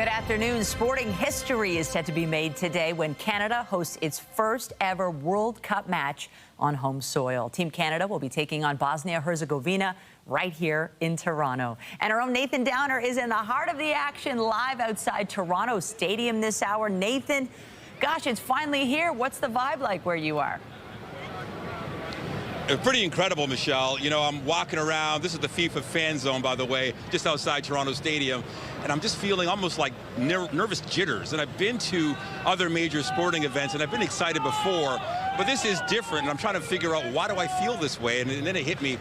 Good afternoon. Sporting history is set to be made today when Canada hosts its first ever World Cup match on home soil. Team Canada will be taking on Bosnia-Herzegovina right here in Toronto. And our own Nathan Downer is in the heart of the action live outside Toronto Stadium this hour. Nathan, gosh, it's finally here. What's the vibe like where you are? Pretty incredible, Michelle. You know, I'm walking around. This is the FIFA fan zone, by the way, just outside Toronto Stadium. And I'm just feeling almost like nervous jitters. And I've been to other major sporting events, and I've been excited before. But this is different, and I'm trying to figure out, why do I feel this way? And then it hit me.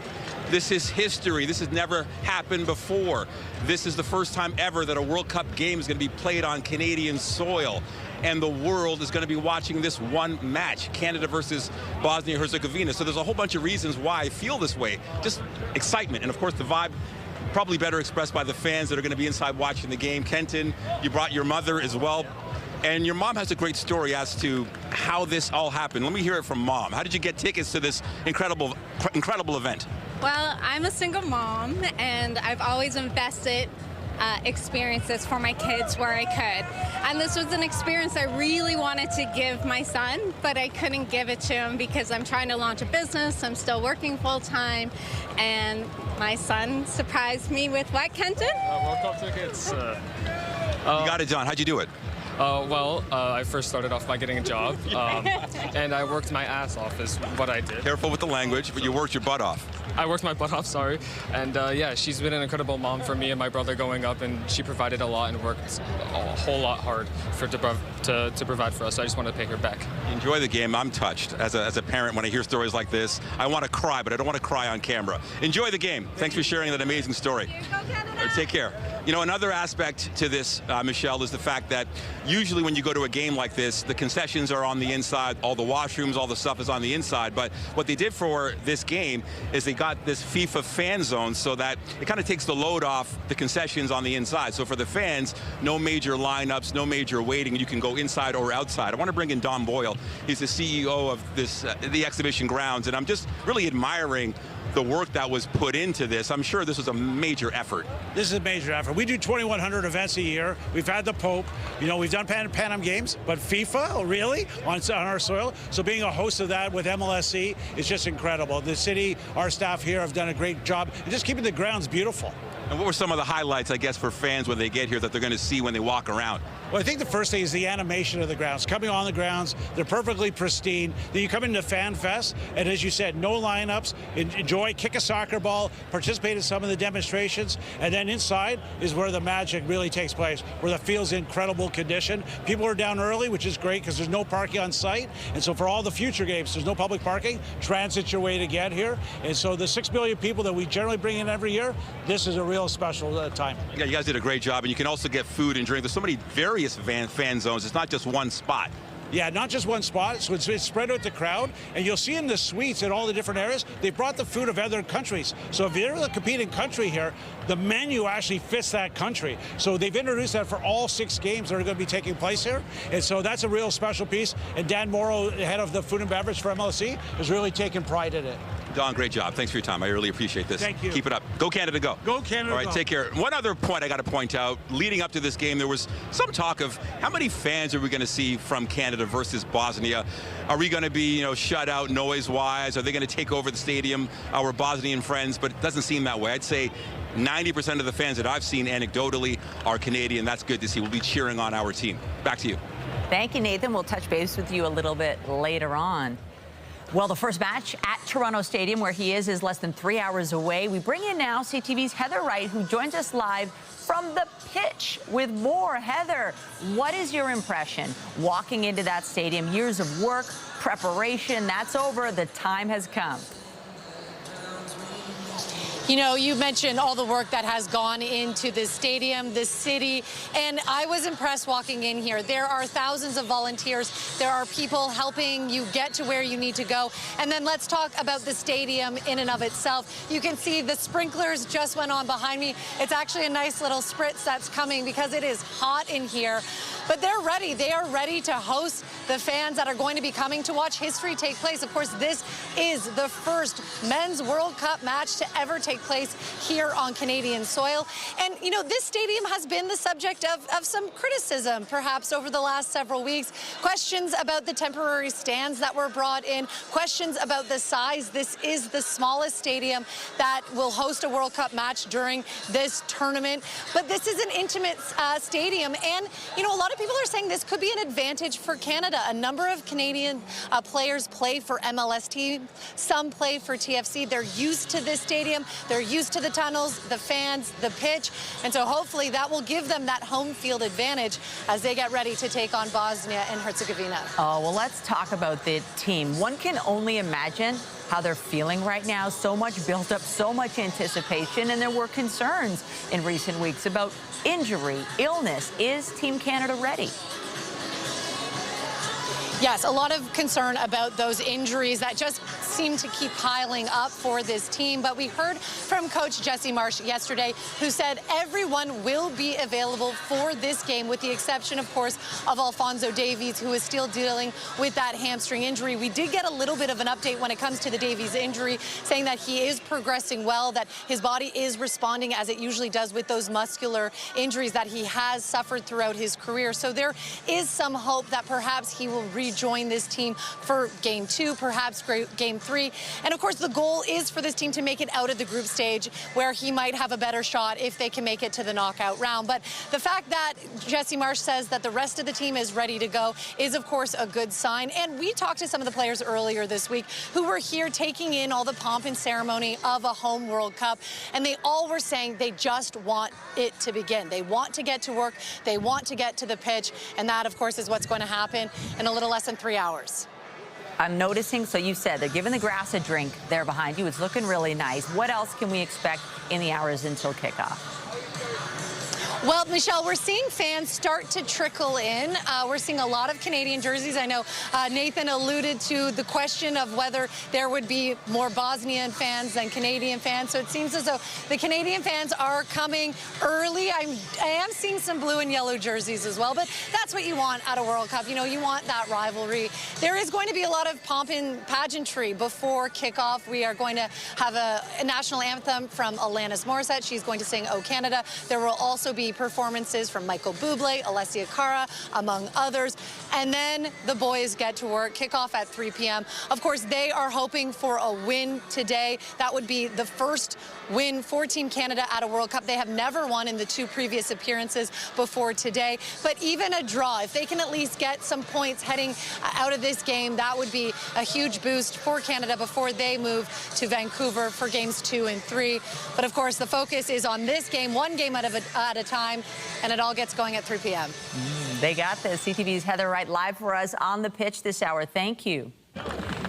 This is history. This has never happened before. This is the first time ever that a World Cup game is going to be played on Canadian soil. And the world is going to be watching this one match, Canada versus Bosnia-Herzegovina. So there's a whole bunch of reasons why I feel this way. Just excitement. And, of course, the vibe probably better expressed by the fans that are going to be inside watching the game. Kenton, you brought your mother as well. And your mom has a great story as to how this all happened. Let me hear it from Mom. How did you get tickets to this incredible event? Well, I'm a single mom, and I've always invested experiences for my kids where I could. And this was an experience I really wanted to give my son, but I couldn't give it to him because I'm trying to launch a business. I'm still working full-time, and my son surprised me with what, Kenton? World Cup tickets. You got it done. How'd you do it? I first started off by getting a job, and I worked my ass off is what I did. Careful with the language, but you worked your butt off. I worked my butt off, sorry. And yeah, she's been an incredible mom for me and my brother going up, and she provided a lot and worked a whole lot hard to provide for us. So I just want to pay her back. Enjoy the game. I'm touched as a parent when I hear stories like this. I want to cry, but I don't want to cry on camera. Enjoy the game. Thanks for sharing that amazing story. Take care. You know, another aspect to this, Michelle, is the fact that usually when you go to a game like this, the concessions are on the inside, all the washrooms, all the stuff is on the inside. But what they did for this game is they got this FIFA fan zone so that it kind of takes the load off the concessions on the inside. So for the fans, no major lineups, no major waiting. You can go inside or outside. I want to bring in Don Boyle. He's the CEO of this the exhibition grounds, and I'm just really admiring the work that was put into this. I'm sure this was a major effort. This is a major effort. We do 2,100 events a year. We've had the Pope. You know, we've done Pan Am Games, but FIFA, really, on our soil? So being a host of that with MLSE is just incredible. The city, our staff here have done a great job, and just keeping the grounds beautiful. And what were some of the highlights, I guess, for fans when they get here that they're going to see when they walk around? Well, I think the first thing is the animation of the grounds. Coming on the grounds, they're perfectly pristine. Then you come into Fan Fest, and as you said, no lineups. Enjoy, kick a soccer ball, participate in some of the demonstrations, and then inside is where the magic really takes place, where the field's in incredible condition. People are down early, which is great because there's no parking on site. And so for all the future games, there's no public parking. Transit's your way to get here. And so the 6 million people that we generally bring in every year, this is a real special time. Yeah, you guys did a great job, and you can also get food and drink. There's so many various fan zones. It's not just one spot. Yeah, not just one spot, so it's spread out the crowd, and you'll see in the suites in all the different areas, they brought the food of other countries. So if you're a competing country here, the menu actually fits that country. So they've introduced that for all 6 games that are going to be taking place here, and so that's a real special piece, and Dan Morrow, head of the food and beverage for MLSE, is really taking pride in it. Don, great job. Thanks for your time. I really appreciate this. Thank you. Keep it up. Go Canada, go. Go Canada, All right, go. take care. One other point I got to point out, leading up to this game, there was some talk of how many fans are we going to see from Canada versus Bosnia? Are we going to be, you know, shut out noise-wise? Are they going to take over the stadium, our Bosnian friends? But it doesn't seem that way. I'd say 90% of the fans that I've seen anecdotally are Canadian. That's good to see. We'll be cheering on our team. Back to you. Thank you, Nathan. We'll touch base with you a little bit later on. Well, the first match at Toronto Stadium, where he is less than 3 hours away. We bring in now CTV's Heather Wright, who joins us live from the pitch with more. Heather, what is your impression walking into that stadium? Years of work, preparation, that's over. The time has come. You know, you mentioned all the work that has gone into this stadium, this city, and I was impressed walking in here. There are thousands of volunteers. There are people helping you get to where you need to go. And then let's talk about the stadium in and of itself. You can see the sprinklers just went on behind me. It's actually a nice little spritz that's coming because it is hot in here. But they're ready. They are ready to host the fans that are going to be coming to watch history take place. Of course, this is the first men's World Cup match to ever take take place here on Canadian soil. And, you know, this stadium has been the subject of some criticism, perhaps, over the last several weeks. Questions about the temporary stands that were brought in, questions about the size. This is the smallest stadium that will host a World Cup match during this tournament. But this is an intimate stadium. And, you know, a lot of people are saying this could be an advantage for Canada. A number of Canadian players play for MLS teams. Some play for TFC. They're used to this stadium. They're used to the tunnels, the fans, the pitch. And so hopefully that will give them that home field advantage as they get ready to take on Bosnia and Herzegovina. Oh, well, let's talk about the team. One can only imagine how they're feeling right now. So much built up, so much anticipation, and there were concerns in recent weeks about injury, illness. Is Team Canada ready? Yes, a lot of concern about those injuries that just seem to keep piling up for this team. But we heard from Coach Jesse Marsch yesterday, who said everyone will be available for this game, with the exception, of course, of Alphonso Davies, who is still dealing with that hamstring injury. We did get a little bit of an update when it comes to the Davies injury, saying that he is progressing well, that his body is responding as it usually does with those muscular injuries that he has suffered throughout his career. So there is some hope that perhaps he will rejoin this team for Game 2, perhaps Game 3. And of course, the goal is for this team to make it out of the group stage, where he might have a better shot if they can make it to the knockout round. But the fact that Jesse Marsch says that the rest of the team is ready to go is, of course, a good sign. And we talked to some of the players earlier this week who were here taking in all the pomp and ceremony of a home World Cup. And they all were saying they just want it to begin. They want to get to work. They want to get to the pitch. And that, of course, is what's going to happen in a little less than 3 hours. I'm noticing, so you said they're giving the grass a drink there behind you. It's looking really nice. What else can we expect in the hours until kickoff? Well, Michelle, we're seeing fans start to trickle in. We're seeing a lot of Canadian jerseys. I know Nathan alluded to the question of whether there would be more Bosnian fans than Canadian fans. So it seems as though the Canadian fans are coming early. I am seeing some blue and yellow jerseys as well, but that's what you want at a World Cup. You know, you want that rivalry. There is going to be a lot of pomp and pageantry before kickoff. We are going to have a national anthem from Alanis Morissette. She's going to sing "O Canada." There will also be performances from Michael Bublé, Alessia Cara, among others. And then the boys get to work. Kickoff at 3 p.m. Of course, they are hoping for a win today. That would be the first win for Team Canada at a World Cup. They have never won in the 2 previous appearances before today. But even a draw, if they can at least get some points heading out of this game, that would be a huge boost for Canada before they move to Vancouver for Games 2 and 3. But of course, the focus is on this game, one game at a time, and it all gets going at 3 p.m. They got this. CTV's Heather Wright live for us on the pitch this hour. Thank you.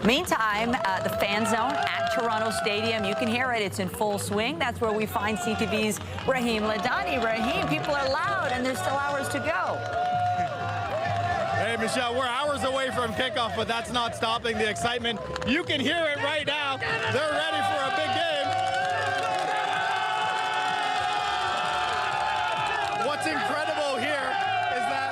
Meantime, the fan zone at Toronto Stadium, you can hear it. It's in full swing. That's where we find CTV's Rahim Ladhani. Rahim, people are loud, and there's still hours to go. Hey, Michelle, we're hours away from kickoff, but that's not stopping the excitement. You can hear it right now. They're ready for a big game. What's incredible here is that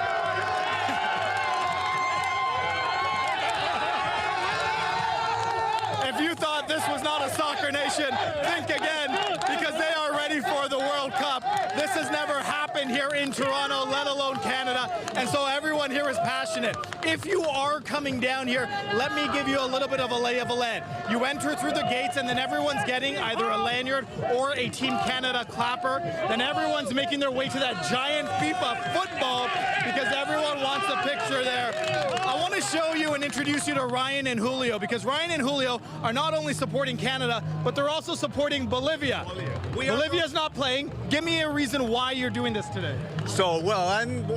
if you thought this was not a soccer nation, think again, because they are ready for the World Cup. This has never happened here in Toronto, let alone Canada, and so everyone here is passionate. If you are coming down here, let me give you a little bit of a lay of the land. You enter through the gates, and then everyone's getting either a lanyard or a Team Canada clapper. Then everyone's making their way to that giant FIFA football because everyone wants a picture there. I want to show you and introduce you to Ryan and Julio, because Ryan and Julio are not only supporting Canada, but they're also supporting Bolivia. Bolivia's not playing. Give me a reason why you're doing this today. So, well,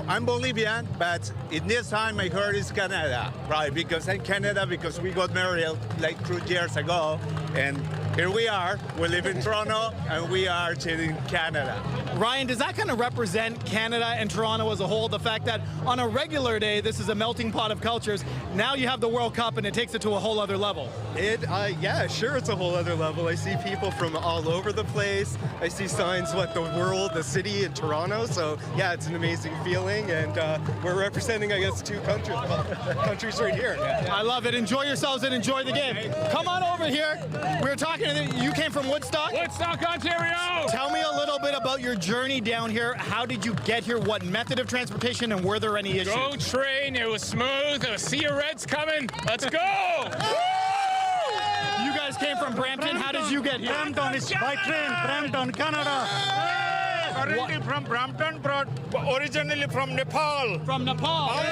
I'm Bolivian, but in this time my heart is Canada, right? Because I'm Canada, because we got married like 2 years ago, and here we are. We live in Toronto, and we are in Canada. Ryan, does that kind of represent Canada and Toronto as a whole? The fact that on a regular day, this is a melting pot of cultures. Now you have the World Cup, and it takes it to a whole other level. Yeah, sure, it's a whole other level. I see people from all over the place. I see signs, the world, the city in Toronto. So, yeah, it's an amazing feeling, and we're representing, I guess, two countries right here. I love it. Enjoy yourselves and enjoy the game. Come on over here. We were talking, you came from Woodstock? Woodstock, Ontario! Tell me a little bit about your journey down here. How did you get here? What method of transportation, and were there any issues? Go train. It was smooth. I see your Reds coming. Let's go! You guys came from Brampton. How did you get here? Brampton is by train. Brampton, Canada. Originally from Brampton, but originally from Nepal. From Nepal. Why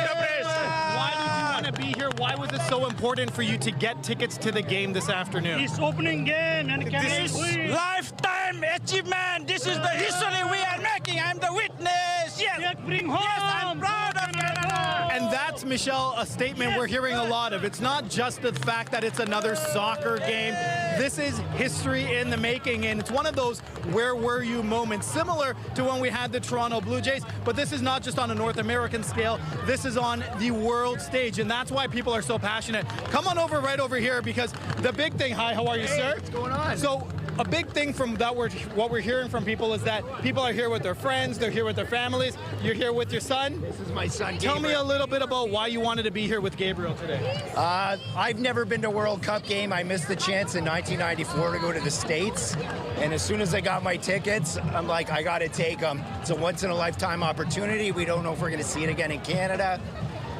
did you want to be here? Why was it so important for you to get tickets to the game this afternoon? It's opening game and This is lifetime achievement. This is the history we are making. I'm the witness. Yes. Bring home. Yes, I'm proud of Canada. And that's, Michelle, a statement we're hearing a lot of. It's not just the fact that it's another soccer game. This is history in the making, and it's one of those where were you moments, similar to when we had the Toronto Blue Jays, but this is not just on a North American scale. This is on the world stage, and that's why people are so passionate. Come on over right over here, because the big thing, hi, how are you, sir? What's going on? So a big thing from that, what we're hearing from people is that people are here with their friends, they're here with their families. You're here with your son? This is my son, Tell me Gabriel. a little bit about why you wanted to be here with Gabriel today. I've never been to a World Cup game. I missed the chance in 1994 to go to the States. And as soon as I got my tickets, I'm like, I got to take them. It's a once-in-a-lifetime opportunity. We don't know if we're going to see it again in Canada.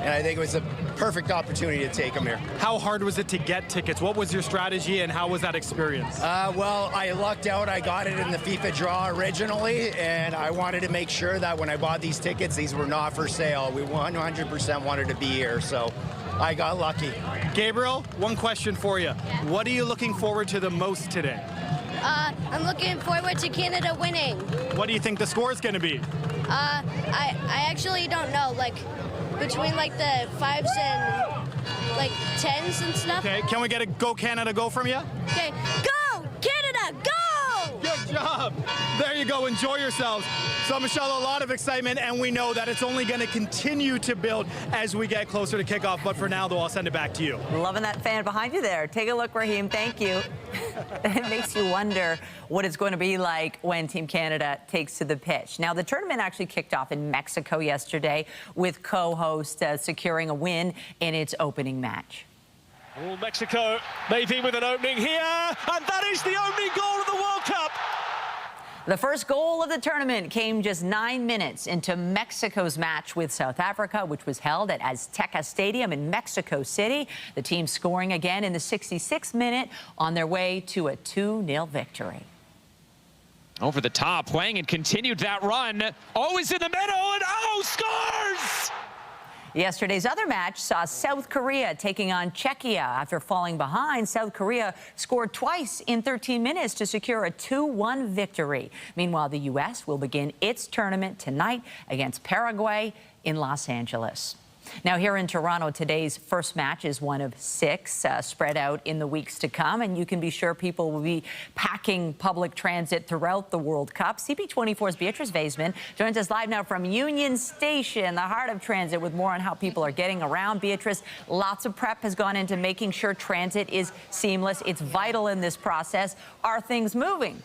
And I think it was a perfect opportunity to take them here. How hard was it to get tickets? What was your strategy, and how was that experience? Well, I lucked out. I got it in the FIFA draw originally, and I wanted to make sure that when I bought these tickets, these were not for sale. We 100% wanted to be here, so I got lucky. Gabriel, one question for you. What are you looking forward to the most today? I'm looking forward to Canada winning. What do you think the score is going to be? I actually don't know, between the 5s and 10s and stuff. Okay, can we get a Go Canada Go from you? Okay, go Canada, go! Good job. There you go. Enjoy yourselves. So, Michelle, a lot of excitement, and we know that it's only going to continue to build as we get closer to kickoff. But for now, though, I'll send it back to you. Loving that fan behind you there. Take a look, Rahim. Thank you. It makes you wonder what it's going to be like when Team Canada takes to the pitch. Now, the tournament actually kicked off in Mexico yesterday, with co-host securing a win in its opening match. Well, Mexico maybe with an opening here, and that is the opening goal of the World Cup. The first goal of the tournament came just 9 minutes into Mexico's match with South Africa, which was held at Azteca Stadium in Mexico City. The team scoring again in the 66th minute on their way to a 2-0 victory. Over the top, Wang and continued that run. Always in the middle, and scores! Yesterday's other match saw South Korea taking on Czechia. After falling behind, South Korea scored twice in 13 minutes to secure a 2-1 victory. Meanwhile, the U.S. will begin its tournament tonight against Paraguay in Los Angeles. Now, here in Toronto, today's first match is one of 6 spread out in the weeks to come, and you can be sure people will be packing public transit throughout the World Cup. CP24's Beatrice Vaisman joins us live now from Union Station, the heart of transit, with more on how people are getting around. Beatrice, lots of prep has gone into making sure transit is seamless. It's vital in this process. Are things moving?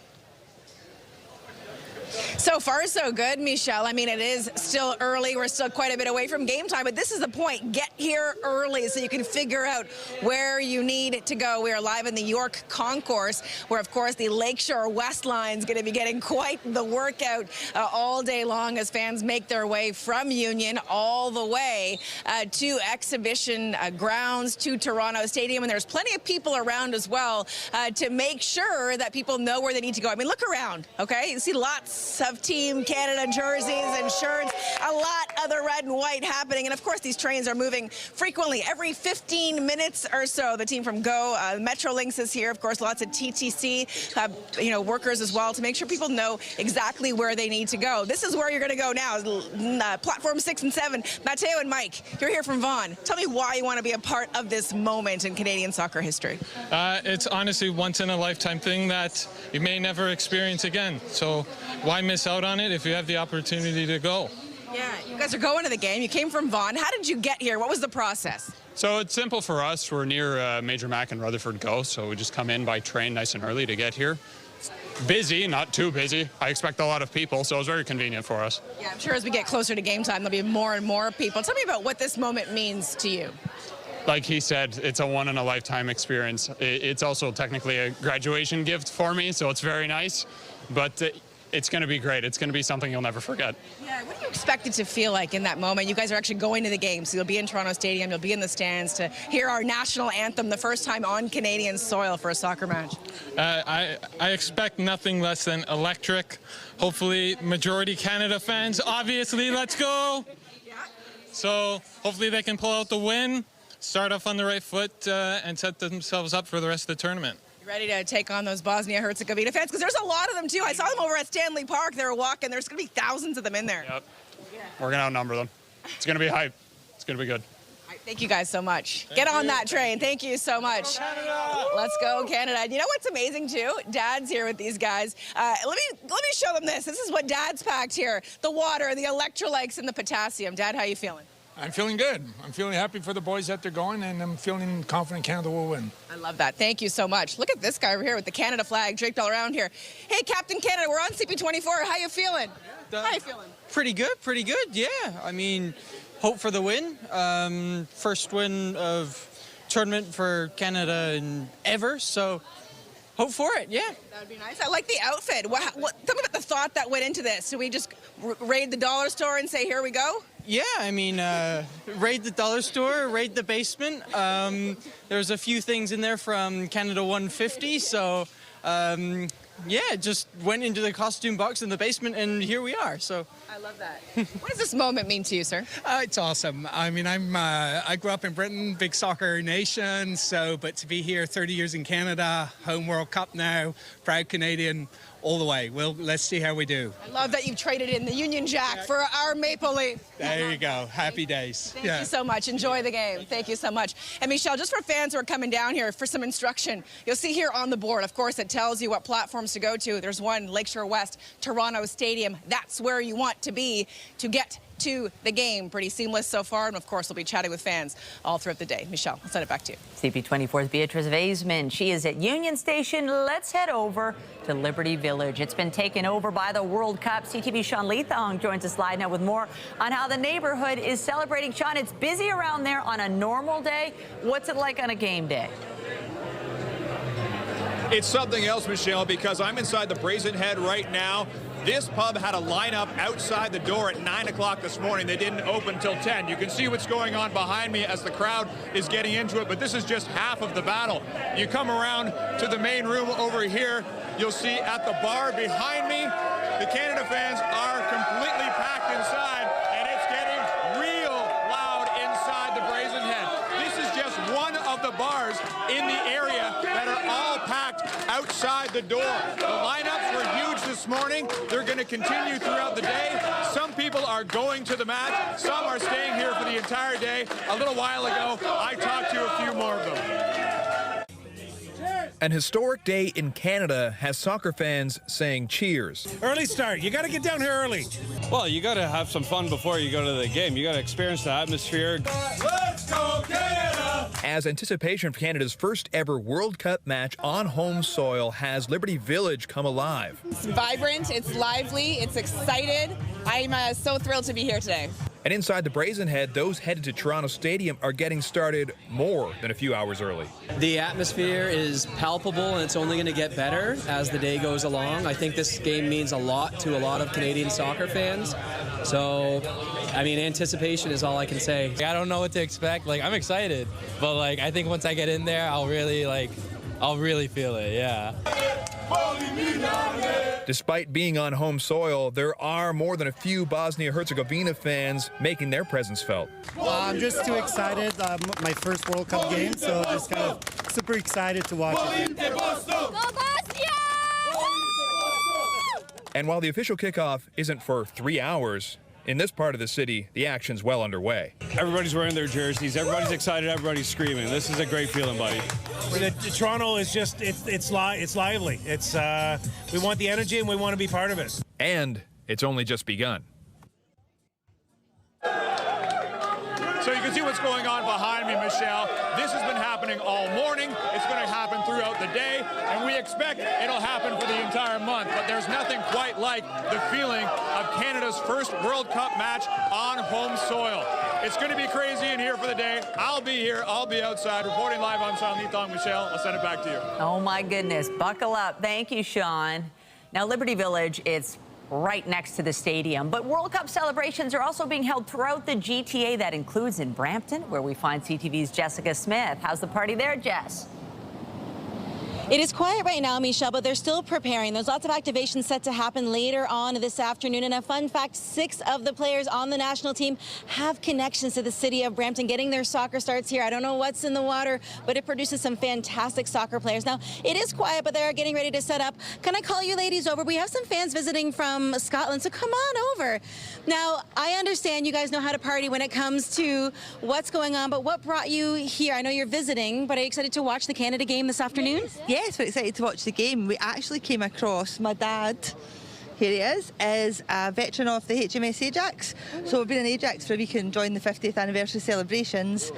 So far, so good, Michelle. I mean, it is still early. We're still quite a bit away from game time, but this is the point. Get here early so you can figure out where you need to go. We are live in the York Concourse, where, of course, the Lakeshore West line is going to be getting quite the workout all day long as fans make their way from Union all the way to exhibition grounds, to Toronto Stadium. And there's plenty of people around as well to make sure that people know where they need to go. I mean, look around, okay? You see lots of Team Canada jerseys and shirts, a lot of the red and white happening. And of course, these trains are moving frequently every 15 minutes or so. The team from Go, Metrolinx is here. Of course, lots of TTC, workers as well, to make sure people know exactly where they need to go. This is where you're going to go now. Platform 6 and 7. Matteo and Mike, you're here from Vaughan. Tell me why you want to be a part of this moment in Canadian soccer history. It's honestly once in a lifetime thing that you may never experience again. So why miss out on it if you have the opportunity to go? Yeah, you guys are going to the game. You came from Vaughan. How did you get here? What was the process? So it's simple for us. We're near Major Mac and Rutherford Go, so we just come in by train nice and early to get here. Busy, not too busy. I expect a lot of people, so it's very convenient for us. Yeah, I'm sure as we get closer to game time, there'll be more and more people. Tell me about what this moment means to you. Like he said, it's a one-in-a-lifetime experience. It's also technically a graduation gift for me, so it's very nice. But it's going to be great. It's going to be something you'll never forget. Yeah, what do you expect it to feel like in that moment? You guys are actually going to the game, so you'll be in Toronto Stadium, you'll be in the stands to hear our national anthem the first time on Canadian soil for a soccer match. I expect nothing less than electric. Hopefully, majority Canada fans. Obviously, let's go. So hopefully they can pull out the win, start off on the right foot, and set themselves up for the rest of the tournament. Ready to take on those Bosnia-Herzegovina fans? Because there's a lot of them, too. I saw them over at Stanley Park. They were walking. There's going to be thousands of them in there. Yep. We're going to outnumber them. It's going to be hype. It's going to be good. All right, thank you guys so much. Get on that train. Thank you so much. Let's go, Canada. And you know what's amazing, too? Dad's here with these guys. Let me show them this. This is what Dad's packed here. The water, the electrolytes, and the potassium. Dad, how you feeling? I'm feeling good. I'm feeling happy for the boys that they're going, and I'm feeling confident Canada will win. I love that. Thank you so much. Look at this guy over here with the Canada flag draped all around here. Hey, Captain Canada, we're on CP24. How you feeling? How you feeling? Pretty good, yeah. I mean, hope for the win. First win of tournament for Canada in ever, so hope for it, yeah. That would be nice. I like the outfit. Tell me about the thought that went into this. Do we just raid the dollar store and say, here we go? Yeah, I mean, raid the dollar store, raid the basement. There's a few things in there from Canada 150, so yeah, just went into the costume box in the basement, and here we are. So I love that. What does this moment mean to you, sir? It's awesome. I mean, I grew up in Britain, big soccer nation. But to be here 30 years in Canada, home World Cup now, proud Canadian. All the way. Well, let's see how we do. I love that you've traded in the Union Jack for our Maple Leaf. There you go. Happy days. Thank you so much. Enjoy the game. Thank you so much. And Michelle, just for fans who are coming down here for some instruction, you'll see here on the board, of course, it tells you what platforms to go to. There's one, Lakeshore West, Toronto Stadium. That's where you want to be to get to the game. Pretty seamless so far, and of course we'll be chatting with fans all throughout the day. Michelle, I'll send it back to you. CP24's Beatrice Vaisman. She is at Union Station. Let's head over to Liberty Village. It's been taken over by the World Cup. CTV's Sean Leathong joins us live now with more on how the neighborhood is celebrating. Sean, it's busy around there on a normal day. What's it like on a game day? It's something else, Michelle, because I'm inside the Brazen Head right now. This pub had a lineup outside the door at 9 o'clock this morning. They didn't open till 10. You can see what's going on behind me as the crowd is getting into it, but this is just half of the battle. You come around to the main room over here, you'll see at the bar behind me, the Canada fans are completely packed inside, and it's getting real loud inside the Brazen Head. This is just one of the bars in the area that are all packed outside the door. The lineups were huge this morning. They're going to continue throughout the day. Some people are going to the match. Some are staying here for the entire day. A little while ago, I talked to a few more of them. An historic day in Canada has soccer fans saying cheers. Early start. You got to get down here early. Well, you got to have some fun before you go to the game. You got to experience the atmosphere. Let's go Canada! As anticipation for Canada's first ever World Cup match on home soil has Liberty Village come alive. It's vibrant, it's lively, it's excited. I'm so thrilled to be here today. And inside the Brazen Head, those headed to Toronto Stadium are getting started more than a few hours early. The atmosphere is palpable, and it's only going to get better as the day goes along. I think this game means a lot to a lot of Canadian soccer fans. So, I mean, anticipation is all I can say. I don't know what to expect. I'm excited, but I think once I get in there, I'll really feel it, yeah. Despite being on home soil, there are more than a few Bosnia-Herzegovina fans making their presence felt. Well, I'm just too excited. My first World Cup game, so just kind of super excited to watch it. Go Bosnia! And while the official kickoff isn't for 3 hours, in this part of the city, the action's well underway. Everybody's wearing their jerseys. Everybody's excited. Everybody's screaming. This is a great feeling, buddy. Toronto is just, it's lively. We want the energy and we want to be part of it. And it's only just begun. So you can see what's going on behind me, Michelle. This has been happening all morning. It's going to happen throughout the day, and we expect it'll happen for the entire month. But there's nothing quite like the feeling of Canada's first World Cup match on home soil. It's going to be crazy in here for the day. I'll be here. I'll be outside reporting live on Sean Leathong. Michelle, I'll send it back to you. Oh, my goodness. Buckle up. Thank you, Sean. Now, Liberty Village, it's right next to the stadium. But World Cup celebrations are also being held throughout the GTA. That includes in Brampton, where we find CTV's Jessica Smith. How's the party there, Jess? It is quiet right now, Michelle, but they're still preparing. There's lots of activations set to happen later on this afternoon. And a fun fact, 6 of the players on the national team have connections to the city of Brampton, getting their soccer starts here. I don't know what's in the water, but it produces some fantastic soccer players. Now, it is quiet, but they're getting ready to set up. Can I call you ladies over? We have some fans visiting from Scotland, so come on over. Now, I understand you guys know how to party when it comes to what's going on, but what brought you here? I know you're visiting, but are you excited to watch the Canada game this afternoon? Yes, we're excited to watch the game. We actually came across my dad. Here he is a veteran of the HMS Ajax. So we've been in Ajax for a week and joined the 50th anniversary celebrations.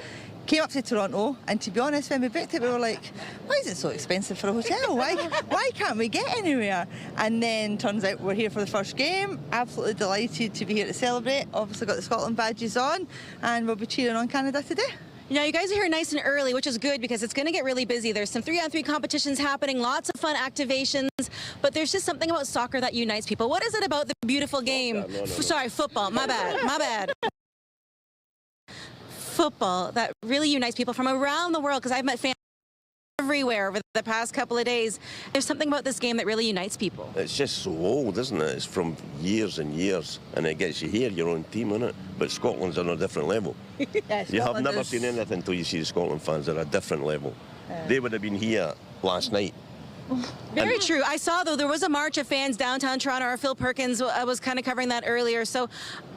Came up to Toronto, and to be honest, when we booked it, we were like, why is it so expensive for a hotel? Why can't we get anywhere? And then turns out we're here for the first game. Absolutely delighted to be here to celebrate. Obviously got the Scotland badges on, and we'll be cheering on Canada today. Now, you guys are here nice and early, which is good because it's going to get really busy. There's some 3-on-3 competitions happening, lots of fun activations, but there's just something about soccer that unites people. What is it about the beautiful game? Sorry, football. My bad. Football that really unites people from around the world, because I've met fans everywhere over the past couple of days. There's something about this game that really unites people. It's just so old, isn't it? It's from years and years, and it gets you here, your own team, innit? But Scotland's on a different level. You have never seen anything until you see the Scotland fans. They're at a different level. They would have been here last night. Very true. I saw, though, there was a march of fans downtown Toronto. Our Phil Perkins was kind of covering that earlier. So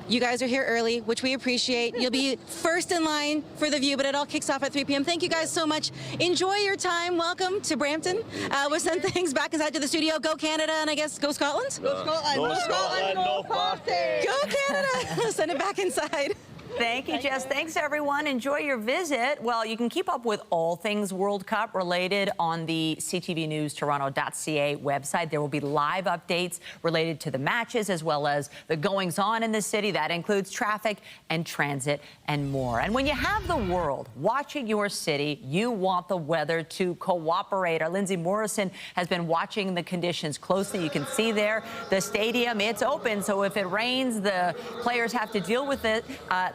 you guys are here early, which we appreciate. You'll be first in line for the view, but it all kicks off at 3 p.m. Thank you guys so much. Enjoy your time. Welcome to Brampton. We'll send things back inside to the studio. Go Canada, and I guess go Scotland? Go Scotland. No Scotland, no party. Go Canada. Send it back inside. Thank you, Jess. Thanks, everyone. Enjoy your visit. Well, you can keep up with all things World Cup related on the CTV News Toronto.ca website. There will be live updates related to the matches as well as the goings-on in the city. That includes traffic and transit and more. And when you have the world watching your city, you want the weather to cooperate. Our Lindsay Morrison has been watching the conditions closely. You can see there the stadium. It's open, so if it rains, the players have to deal with it.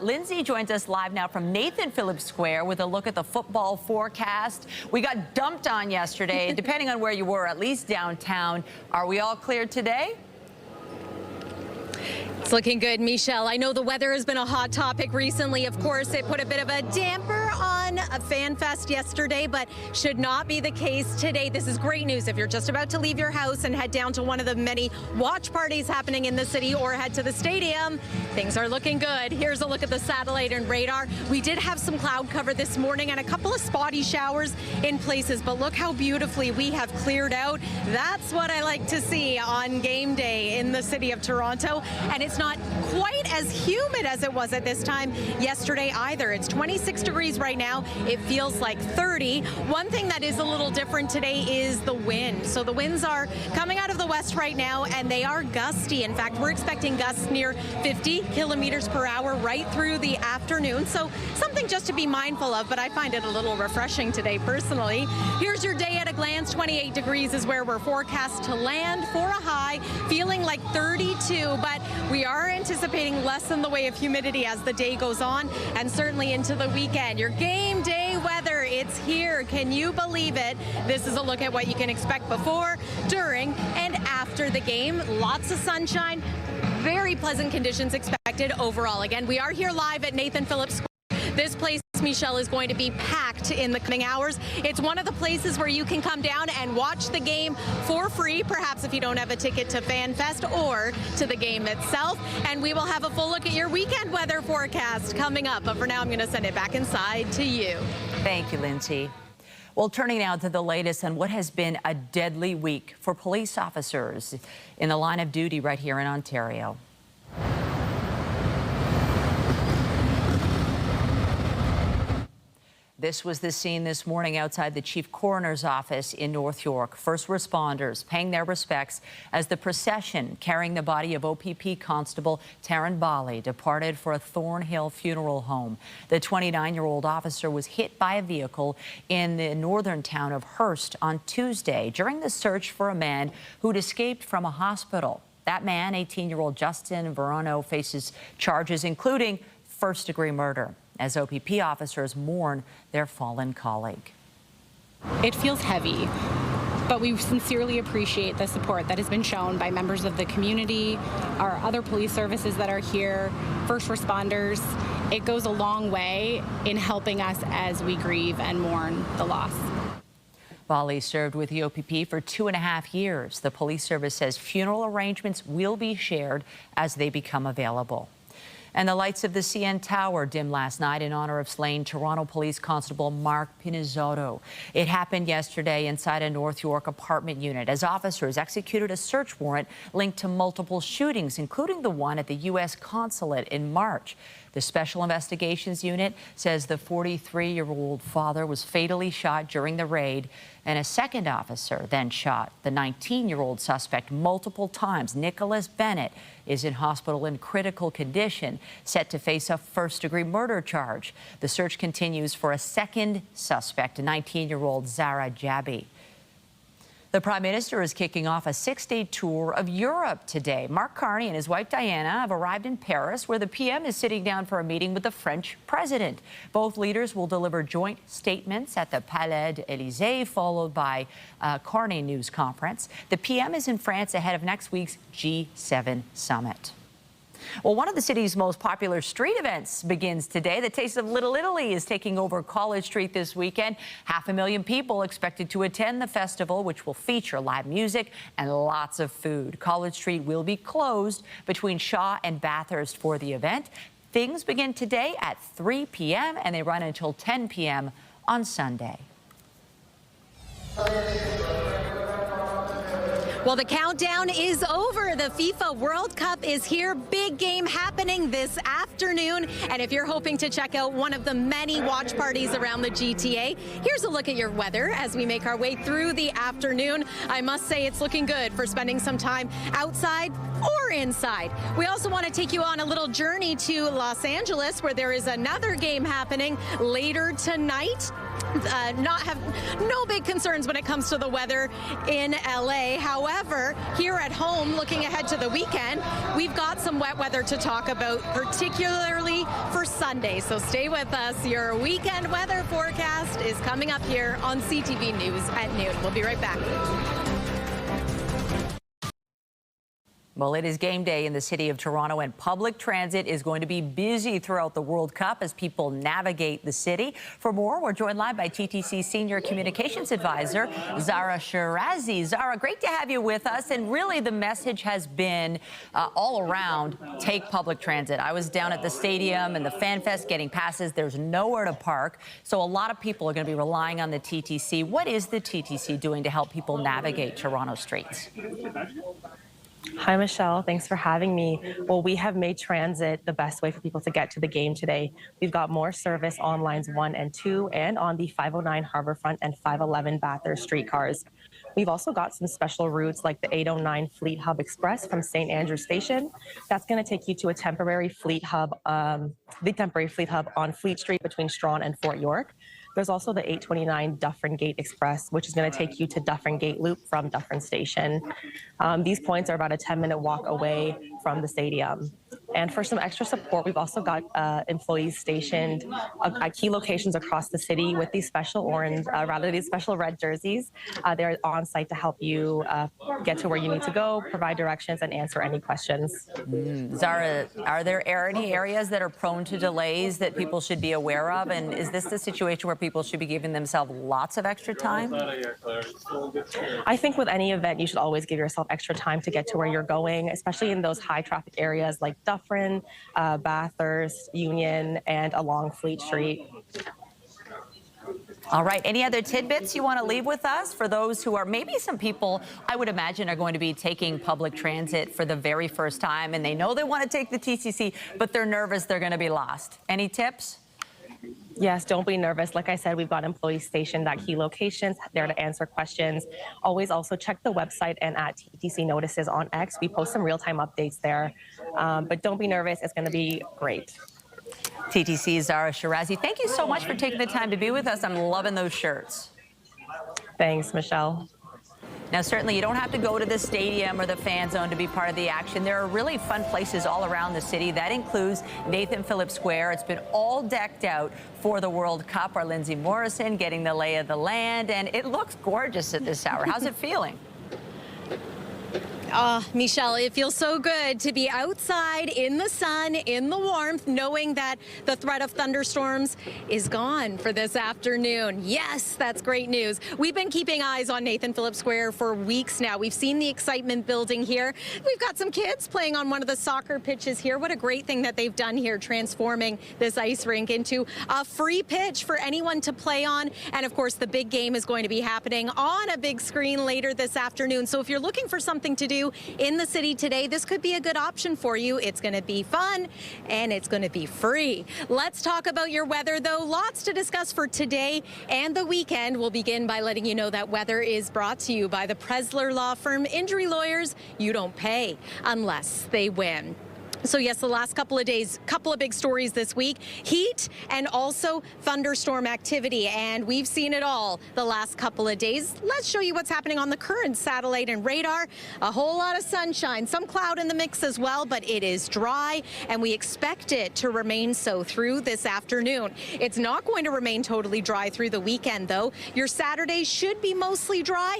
Lindsay joins us live now from Nathan Phillips Square with a look at the football forecast. We got dumped on yesterday, depending on where you were, at least downtown. Are we all cleared today? It's looking good, Michelle. I know the weather has been a hot topic recently. Of course, it put a bit of a damper on a fan fest yesterday, but should not be the case today. This is great news if you're just about to leave your house and head down to one of the many watch parties happening in the city or head to the stadium. Things are looking good. Here's a look at the satellite and radar. We did have some cloud cover this morning and a couple of spotty showers in places, but look how beautifully we have cleared out. That's what I like to see on game day in the city of Toronto. And it's not quite as humid as it was at this time yesterday either. It's 26 degrees right now. It feels like 30. One thing that is a little different today is the wind. So the winds are coming out of the west right now, and they are gusty. In fact, we're expecting gusts near 50 kilometers per hour right through the afternoon. So something just to be mindful of, but I find it a little refreshing today personally. Here's your day at a glance. 28 degrees is where we're forecast to land for a high, feeling like 32, but we are anticipating less in the way of humidity as the day goes on and certainly into the weekend. Your game day weather, it's here. Can you believe it? This is a look at what you can expect before, during, and after the game. Lots of sunshine, very pleasant conditions expected overall. Again, we are here live at Nathan Phillips Square. This place, Michelle, is going to be packed in the coming hours. It's one of the places where you can come down and watch the game for free, perhaps if you don't have a ticket to FanFest or to the game itself. And we will have a full look at your weekend weather forecast coming up. But for now, I'm going to send it back inside to you. Thank you, Lindsay. Well, turning now to the latest on what has been a deadly week for police officers in the line of duty right here in Ontario. This was the scene this morning outside the chief coroner's office in North York. First responders paying their respects as the procession carrying the body of OPP Constable Taryn Bali departed for a Thornhill funeral home. The 29-year-old officer was hit by a vehicle in the northern town of Hearst on Tuesday during the search for a man who'd escaped from a hospital. That man, 18-year-old Justin Verano, faces charges including first-degree murder as OPP officers mourn their fallen colleague. It feels heavy, but we sincerely appreciate the support that has been shown by members of the community, our other police services that are here, first responders. It goes a long way in helping us as we grieve and mourn the loss. Bali served with the OPP for 2.5 years. The police service says funeral arrangements will be shared as they become available. And the lights of the CN Tower dimmed last night in honor of slain Toronto Police Constable Mark Pinizzotto. It happened yesterday inside a North York apartment unit as officers executed a search warrant linked to multiple shootings, including the one at the U.S. consulate in March. The Special Investigations Unit says the 43-year-old father was fatally shot during the raid, and a second officer then shot the 19-year-old suspect multiple times. Nicholas Bennett is in hospital in critical condition, set to face a first-degree murder charge. The search continues for a second suspect, 19-year-old Zara Jabi. The Prime Minister is kicking off a 6-day tour of Europe today. Mark Carney and his wife Diana have arrived in Paris, where the PM is sitting down for a meeting with the French president. Both leaders will deliver joint statements at the Palais de l'Élysée, followed by a Carney news conference. The PM is in France ahead of next week's G7 summit. Well, one of the city's most popular street events begins today. The Taste of Little Italy is taking over College Street this weekend. 500,000 people expected to attend the festival, which will feature live music and lots of food. College Street will be closed between Shaw and Bathurst for the event. Things begin today at 3 p.m. and they run until 10 p.m. on Sunday. Well, the countdown is over. The FIFA World Cup is here. Big game happening this afternoon. And if you're hoping to check out one of the many watch parties around the GTA, here's a look at your weather as we make our way through the afternoon. I must say it's looking good for spending some time outside or inside. We also want to take you on a little journey to Los Angeles, where there is another game happening later tonight. No big concerns when it comes to the weather in LA. However, here at home, looking ahead to the weekend, we've got some wet weather to talk about, particularly for Sunday. So stay with us. Your weekend weather forecast is coming up here on CTV News at noon. We'll be right back. Well, it is game day in the city of Toronto, and public transit is going to be busy throughout the World Cup as people navigate the city. For more, we're joined live by TTC Senior Communications Advisor Zara Shirazi. Zara, great to have you with us. And really, the message has been all around, take public transit. I was down at the stadium and the Fan Fest getting passes. There's nowhere to park. So a lot of people are going to be relying on the TTC. What is the TTC doing to help people navigate Toronto streets? Hi, Michelle. Thanks for having me. Well, we have made transit the best way for people to get to the game today. We've got more service on lines 1 and 2 and on the 509 Harbourfront and 511 Bathurst streetcars. We've also got some special routes like the 809 Fleet Hub Express from St. Andrews Station. That's going to take you to a temporary fleet hub, the temporary fleet hub on Fleet Street between Strawn and Fort York. There's also the 829 Dufferin Gate Express, which is going to take you to Dufferin Gate Loop from Dufferin Station. These points are about a 10-minute walk away from the stadium. And for some extra support, we've also got employees stationed at key locations across the city with these special these special red jerseys. They're on site to help you get to where you need to go, provide directions, and answer any questions. Zara, are there any areas that are prone to delays that people should be aware of? And is this the situation where people should be giving themselves lots of extra time? I think with any event, you should always give yourself extra time to get to where you're going, especially in those high traffic areas like Dufferin, Bathurst, Union, and along Fleet Street. All right. Any other tidbits you want to leave with us for those who are, maybe some people I would imagine are going to be taking public transit for the very first time, and they know they want to take the TTC, but they're nervous they're going to be lost. Any tips? Yes, don't be nervous. Like I said, we've got employees stationed at key locations there to answer questions. Always also check the website and at TTC Notices on X. We post some real-time updates there. But don't be nervous. It's going to be great. TTC's Zara Shirazi, thank you so much for taking the time to be with us. I'm loving those shirts. Thanks, Michelle. Now, certainly you don't have to go to the stadium or the fan zone to be part of the action. There are really fun places all around the city. That includes Nathan Phillips Square. It's been all decked out for the World Cup. Our Lindsay Morrison getting the lay of the land, and it looks gorgeous at this hour. How's it feeling? Michelle, it feels so good to be outside in the sun, in the warmth, knowing that the threat of thunderstorms is gone for this afternoon. Yes, that's great news. We've been keeping eyes on Nathan Phillips Square for weeks now. We've seen the excitement building here. We've got some kids playing on one of the soccer pitches here. What a great thing that they've done here, transforming this ice rink into a free pitch for anyone to play on. And of course, the big game is going to be happening on a big screen later this afternoon. So if you're looking for something to do in the city today, this could be a good option for you. It's going to be fun and it's going to be free. Let's talk about your weather, though. Lots to discuss for today and the weekend. We'll begin by letting you know that weather is brought to you by the Presler Law Firm. Injury lawyers, you don't pay unless they win. So yes, the last couple of days, couple of big stories this week, heat and also thunderstorm activity. And we've seen it all the last couple of days. Let's show you what's happening on the current satellite and radar. A whole lot of sunshine, some cloud in the mix as well, but it is dry and we expect it to remain so through this afternoon. It's not going to remain totally dry through the weekend, though. Your Saturday should be mostly dry,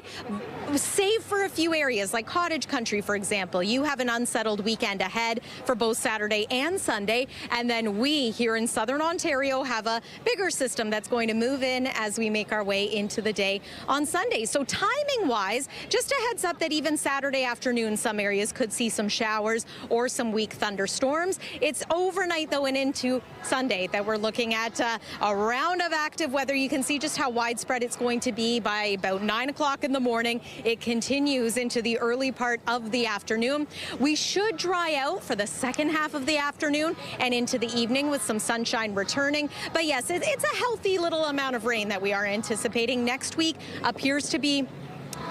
save for a few areas like cottage country, for example. You have an unsettled weekend ahead for both Saturday and Sunday. And then we here in southern Ontario have a bigger system that's going to move in as we make our way into the day on Sunday. So timing wise, just a heads up that even Saturday afternoon, some areas could see some showers or some weak thunderstorms. It's overnight, though, and into Sunday that we're looking at a round of active weather. You can see just how widespread it's going to be by about 9 o'clock in the morning. It continues into the early part of the afternoon. We should dry out for the second half of the afternoon and into the evening with some sunshine returning. But yes, it's a healthy little amount of rain that we are anticipating. Next week appears to be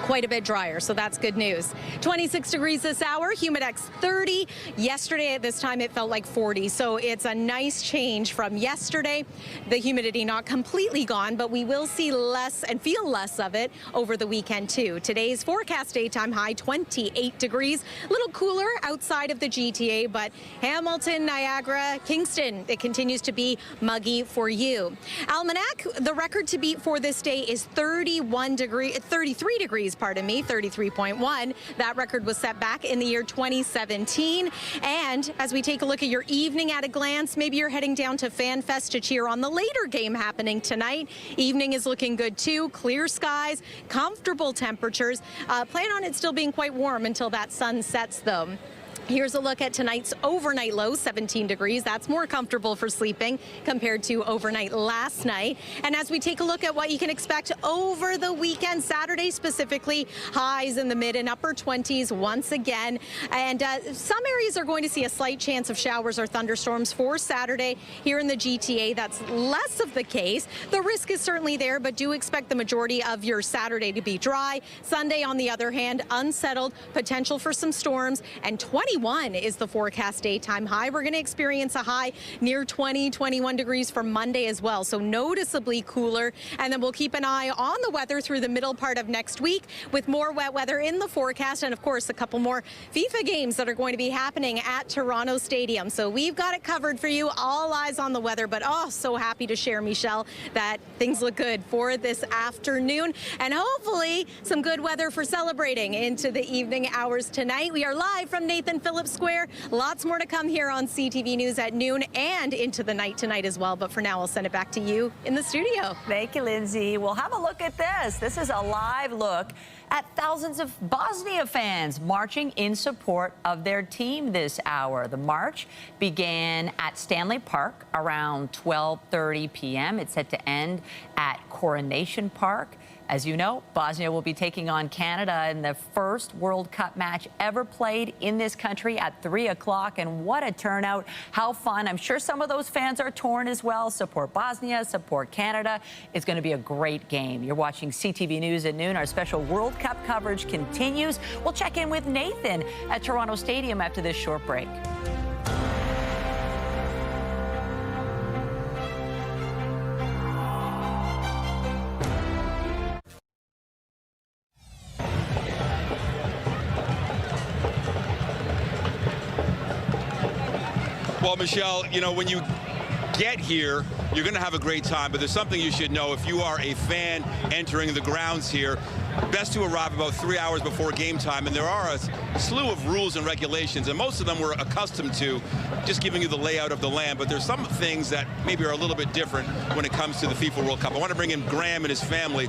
quite a bit drier, so that's good news. 26 degrees this hour, humidex 30. Yesterday at this time it felt like 40, so it's a nice change from yesterday. The humidity not completely gone, but we will see less and feel less of it over the weekend too. Today's forecast daytime high 28 degrees, a little cooler outside of the GTA, but Hamilton, Niagara, Kingston, it continues to be muggy for you. Almanac, the record to beat for this day is 33 degrees, pardon me, 33.1. That record was set back in the year 2017. And as we take a look at your evening at a glance, maybe you're heading down to FanFest to cheer on the later game happening tonight. Evening is looking good too. Clear skies, comfortable temperatures. Plan on it still being quite warm until that sun sets, though. Here's a look at tonight's overnight low, 17 degrees. That's more comfortable for sleeping compared to overnight last night. And as we take a look at what you can expect over the weekend, Saturday specifically, highs in the mid and upper 20s once again. And some areas are going to see a slight chance of showers or thunderstorms for Saturday. Here in the GTA, that's less of the case. The risk is certainly there, but do expect the majority of your Saturday to be dry. Sunday, on the other hand, unsettled, potential for some storms, and 21 is the forecast daytime high. We're going to experience a high near 21 degrees for Monday as well, so noticeably cooler. And then we'll keep an eye on the weather through the middle part of next week with more wet weather in the forecast, and of course a couple more FIFA games that are going to be happening at Toronto Stadium. So we've got it covered for you. All eyes on the weather, but oh, so happy to share, Michelle, that things look good for this afternoon, and hopefully some good weather for celebrating into the evening hours tonight. We are live from Nathan Phillips Square. Lots more to come here on CTV News at noon and into the night tonight as well. But for now, I'll send it back to you in the studio. Thank you, Lindsay. We'll have a look at this. This is a live look at thousands of Bosnia fans marching in support of their team this hour. The march began at Stanley Park around 12:30 p.m. It's set to end at Coronation Park. As you know, Bosnia will be taking on Canada in the first World Cup match ever played in this country at 3 o'clock. And what a turnout. How fun. I'm sure some of those fans are torn as well. Support Bosnia, support Canada. It's going to be a great game. You're watching CTV News at noon. Our special World Cup coverage continues. We'll check in with Nathan at Toronto Stadium after this short break. Well, Michelle, you know, when you get here, you're going to have a great time, but there's something you should know. If you are a fan entering the grounds here, best to arrive about 3 hours before game time, and there are a slew of rules and regulations, and most of them we're accustomed to, just giving you the layout of the land, but there's some things that maybe are a little bit different when it comes to the FIFA World Cup. I want to bring in Graham and his family.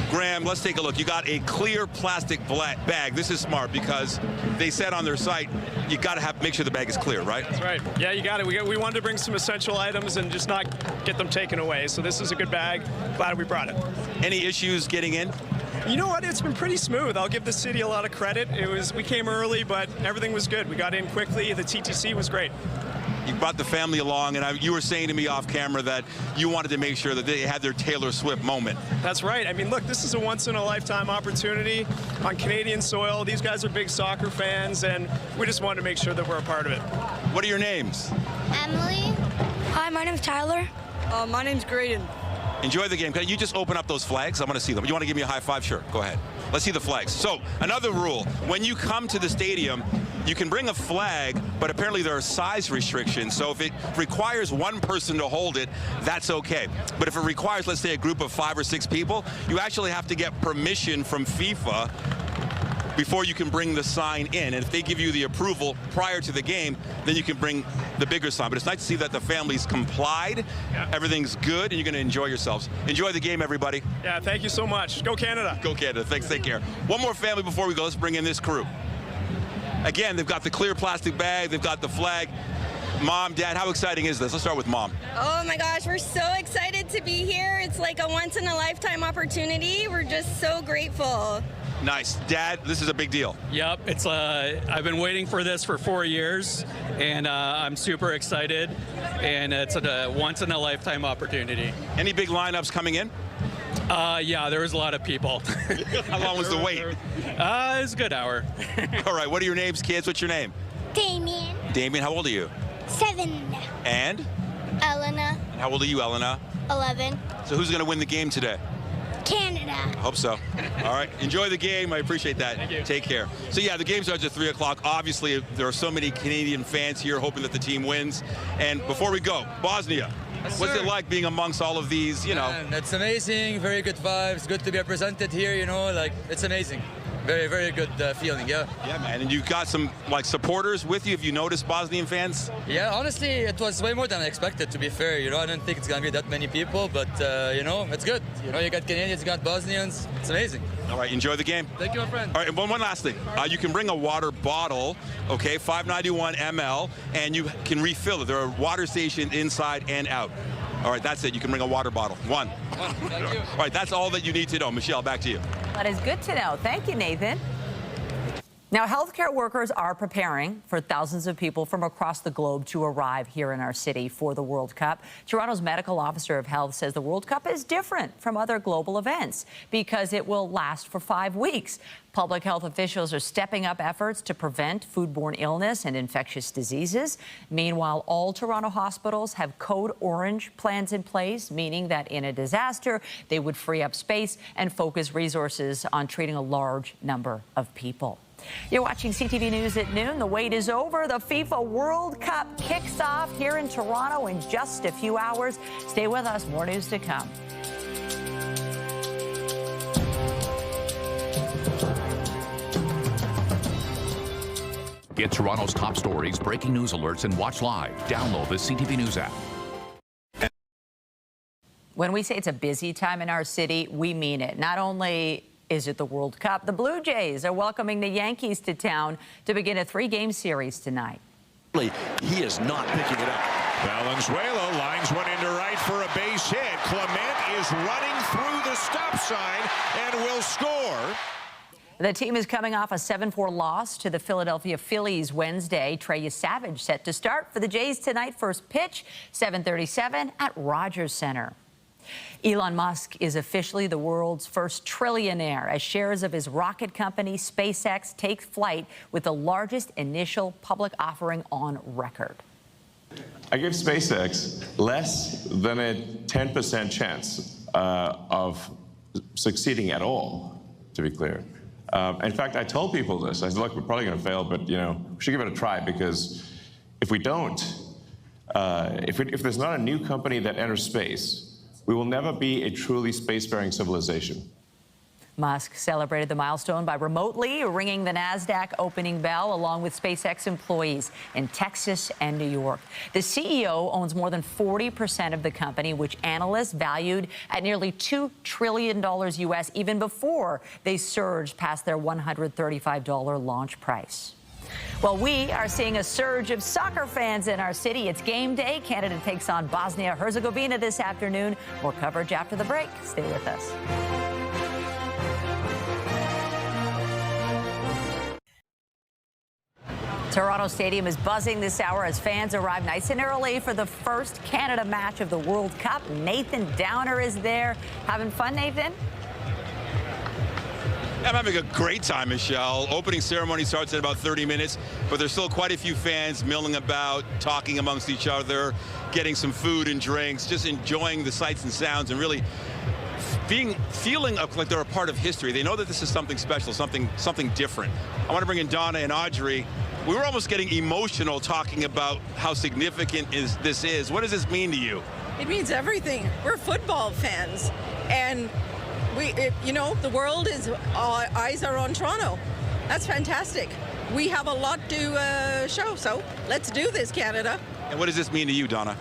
Graham, let's take a look. You got a clear plastic bag. This is smart because they said on their site, you got to make sure the bag is clear, right? That's right. Yeah, you got it. We wanted to bring some essential items and just not get them taken away. So this is a good bag. Glad we brought it. Any issues getting in? You know what? It's been pretty smooth. I'll give the city a lot of credit. We came early, but everything was good. We got in quickly. The TTC was great. You brought the family along, and you were saying to me off camera that you wanted to make sure that they had their Taylor Swift moment. That's right. I mean, look, this is a once-in-a-lifetime opportunity on Canadian soil. These guys are big soccer fans, and we just wanted to make sure that we're a part of it. What are your names? Emily. Hi, my name's Tyler. My name's Graydon. Enjoy the game. Can you just open up those flags? I want to see them. You want to give me a high five? Sure, go ahead. Let's see the flags. So, another rule. When you come to the stadium, you can bring a flag, but apparently there are size restrictions. So if it requires one person to hold it, that's okay. But if it requires, let's say, a group of 5 or 6 people, you actually have to get permission from FIFA before you can bring the sign in. And if they give you the approval prior to the game, then you can bring the bigger sign. But it's nice to see that the families complied. Yeah. Everything's good, and you're going to enjoy yourselves. Enjoy the game, everybody. Yeah, thank you so much. Go Canada. Go Canada. Thanks. Take care. One more family before we go. Let's bring in this crew. Again, they've got the clear plastic bag. They've got the flag. Mom, Dad, how exciting is this? Let's start with Mom. Oh my gosh, we're so excited to be here. It's like a once-in-a-lifetime opportunity. We're just so grateful. Nice. Dad, this is a big deal. Yep, it's I've been waiting for this for 4 years, and I'm super excited, and it's a once-in-a-lifetime opportunity. Any big lineups coming in? Yeah, there was a lot of people. How long was the wait? It was a good hour. All right, what are your names, kids? What's your name? Damien. Damien, how old are you? 7. And? Elena. And how old are you, Elena? 11. So who's going to win the game today? Canada. I hope so. All right, enjoy the game. I appreciate that. Thank you. Take care. So yeah, the game starts at 3 o'clock. Obviously, there are so many Canadian fans here hoping that the team wins. And before we go, Bosnia. Yes, what's sir. it like being amongst all of these, you know? Man, it's amazing, very good vibes, good to be represented here, you know, like, it's amazing. Very, very good feeling, yeah. Yeah, man, and you've got some, like, supporters with you. Have you noticed Bosnian fans? Yeah, honestly, it was way more than I expected, to be fair, you know, I didn't think it's gonna be that many people, but, you know, it's good. You know, you got Canadians, you got Bosnians, it's amazing. All right, enjoy the game. Thank you, my friend. All right, and one last thing. You can bring a water bottle, okay, 591 ml, and you can refill it. There are water stations inside and out. All right, that's it. You can bring a water bottle. One. Thank you. All right, that's all that you need to know. Michelle, back to you. That is good to know. Thank you, Nathan. Now, healthcare workers are preparing for thousands of people from across the globe to arrive here in our city for the World Cup. Toronto's medical officer of health says the World Cup is different from other global events because it will last for 5 weeks. Public health officials are stepping up efforts to prevent foodborne illness and infectious diseases. Meanwhile, all Toronto hospitals have Code Orange plans in place, meaning that in a disaster, they would free up space and focus resources on treating a large number of people. You're watching CTV News at noon. The wait is over. The FIFA World Cup kicks off here in Toronto in just a few hours. Stay with us. More news to come. Get Toronto's top stories, breaking news alerts, and watch live. Download the CTV News app. When we say it's a busy time in our city, we mean it. Not only is it the World Cup, the Blue Jays are welcoming the Yankees to town to begin a 3-game series tonight. He is not picking it up. Valenzuela lines one into right for a base hit. Clement is running through the stop sign and will score. The team is coming off a 7-4 loss to the Philadelphia Phillies Wednesday. Trey Savage set to start for the Jays tonight. First pitch, 7:37 at Rogers Center. Elon Musk is officially the world's first trillionaire as shares of his rocket company SpaceX take flight with the largest initial public offering on record. I give SpaceX less than a 10% chance of succeeding at all, to be clear. In fact, I told people this. I said, look, we're probably going to fail, but, we should give it a try, because if we don't, if there's not a new company that enters space, we will never be a truly spacefaring civilization. Musk celebrated the milestone by remotely ringing the NASDAQ opening bell along with SpaceX employees in Texas and New York. The CEO owns more than 40% of the company, which analysts valued at nearly $2 trillion U.S. even before they surged past their $135 launch price. Well, we are seeing a surge of soccer fans in our city. It's game day. Canada takes on Bosnia-Herzegovina this afternoon. More coverage after the break. Stay with us. Toronto Stadium is buzzing this hour as fans arrive nice and early for the first Canada match of the World Cup. Nathan Downer is there. Having fun, Nathan? I'm having a great time, Michelle. Opening ceremony starts in about 30 minutes, but there's still quite a few fans milling about, talking amongst each other, getting some food and drinks, just enjoying the sights and sounds, and really feeling like they're a part of history. They know that this is something special, something different. I want to bring in Donna and Audrey. We were almost getting emotional talking about how significant this is. What does this mean to you? It means everything. We're football fans, and the world is, eyes are on Toronto. That's fantastic. We have a lot to show, so let's do this, Canada. And what does this mean to you, Donna?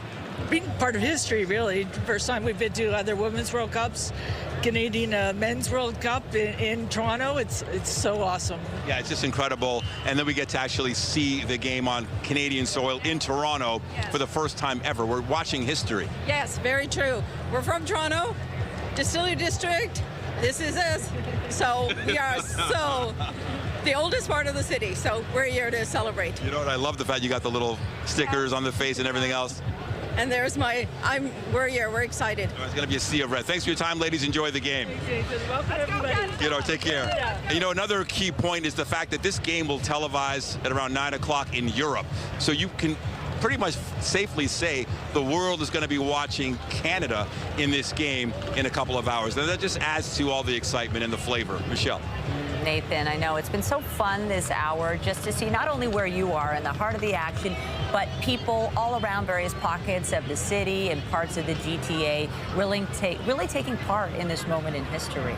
Being part of history, really. First time we've been to other Women's World Cups, Canadian Men's World Cup in Toronto. It's so awesome. Yeah, it's just incredible. And then we get to actually see the game on Canadian soil in Toronto for the first time ever. We're watching history. Yes, very true. We're from Toronto, Distillery District. This is us. So we are the oldest part of the city. So we're here to celebrate. You know what? I love the fact you got the little stickers on the face and everything else. And there's we're here, we're excited. It's going to be a sea of red. Thanks for your time, ladies. Enjoy the game. Welcome, everybody. Take care. And, another key point is the fact that this game will televise at around 9 o'clock in Europe. So you can pretty much safely say the world is going to be watching Canada in this game in a couple of hours. And that just adds to all the excitement and the flavor. Michelle. Nathan, I know it's been so fun this hour just to see not only where you are in the heart of the action, but people all around various pockets of the city and parts of the GTA really taking part in this moment in history.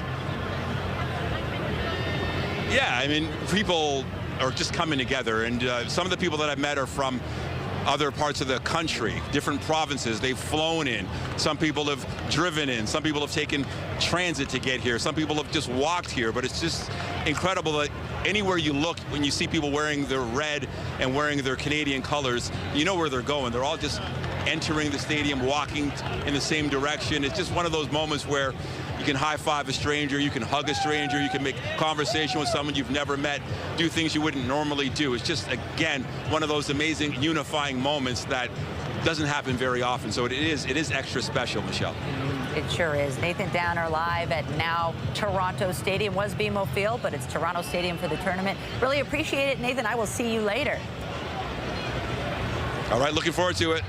Yeah, I mean, people are just coming together, and some of the people that I've met are from other parts of the country, different provinces they've flown in. Some people have driven in. Some people have taken transit to get here. Some people have just walked here. But it's just incredible that anywhere you look, when you see people wearing their red and wearing their Canadian colors, you know where they're going. They're all just entering the stadium, walking in the same direction. It's just one of those moments where you can high-five a stranger, you can hug a stranger, you can make conversation with someone you've never met, do things you wouldn't normally do. It's just, again, one of those amazing unifying moments that doesn't happen very often. So it is extra special, Michelle. It sure is. Nathan Downer live at now Toronto Stadium. Was BMO Field, but it's Toronto Stadium for the tournament. Really appreciate it, Nathan. I will see you later. All right, looking forward to it.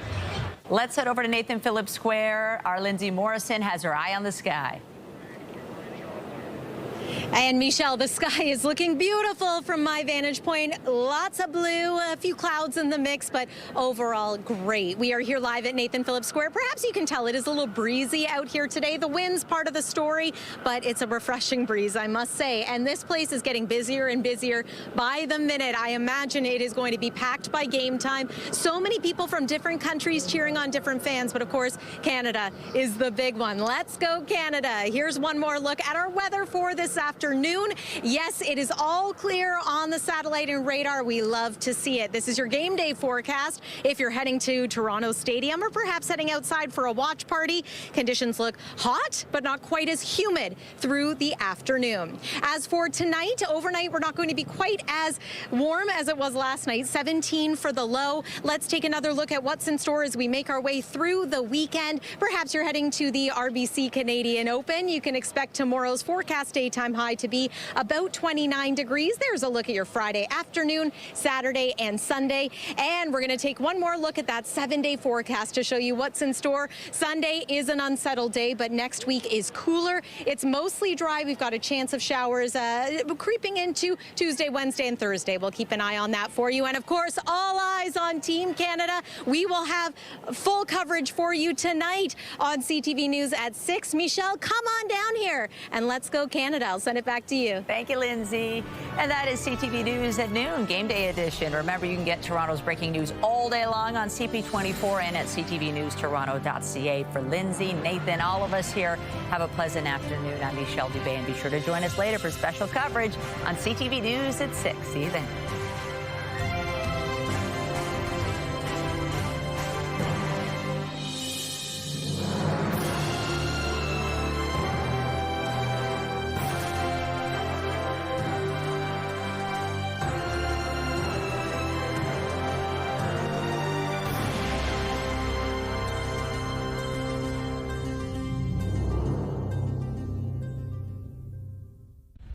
Let's head over to Nathan Phillips Square. Our Lindsay Morrison has her eye on the sky. And Michelle, the sky is looking beautiful from my vantage point. Lots of blue, a few clouds in the mix, but overall great. We are here live at Nathan Phillips Square. Perhaps you can tell it is a little breezy out here today. The wind's part of the story, but it's a refreshing breeze, I must say. And this place is getting busier and busier by the minute. I imagine it is going to be packed by game time. So many people from different countries cheering on different fans, but of course, Canada is the big one. Let's go, Canada. Here's one more look at our weather for this afternoon. afternoon. Yes, it is all clear on the satellite and radar. We love to see it. This is your game day forecast. If you're heading to Toronto Stadium or perhaps heading outside for a watch party, conditions look hot, but not quite as humid through the afternoon. As for tonight, overnight, we're not going to be quite as warm as it was last night. 17 for the low. Let's take another look at what's in store as we make our way through the weekend. Perhaps you're heading to the RBC Canadian Open. You can expect tomorrow's forecast daytime high to be about 29 degrees. There's a look at your Friday afternoon, Saturday and Sunday. And we're going to take one more look at that 7-day forecast to show you what's in store. Sunday is an unsettled day, but next week is cooler. It's mostly dry. We've got a chance of showers creeping into Tuesday, Wednesday, and Thursday. We'll keep an eye on that for you. And of course, all eyes on Team Canada. We will have full coverage for you tonight on CTV News at 6. Michelle, come on down here and let's go Canada. I'll send it back to you. Thank you, Lindsay. And that is CTV News at noon, game day edition. Remember, you can get Toronto's breaking news all day long on CP24 and at ctvnewstoronto.ca. For Lindsay, Nathan, all of us here, have a pleasant afternoon. I'm Michelle Dubé, and be sure to join us later for special coverage on CTV News at 6. See you then.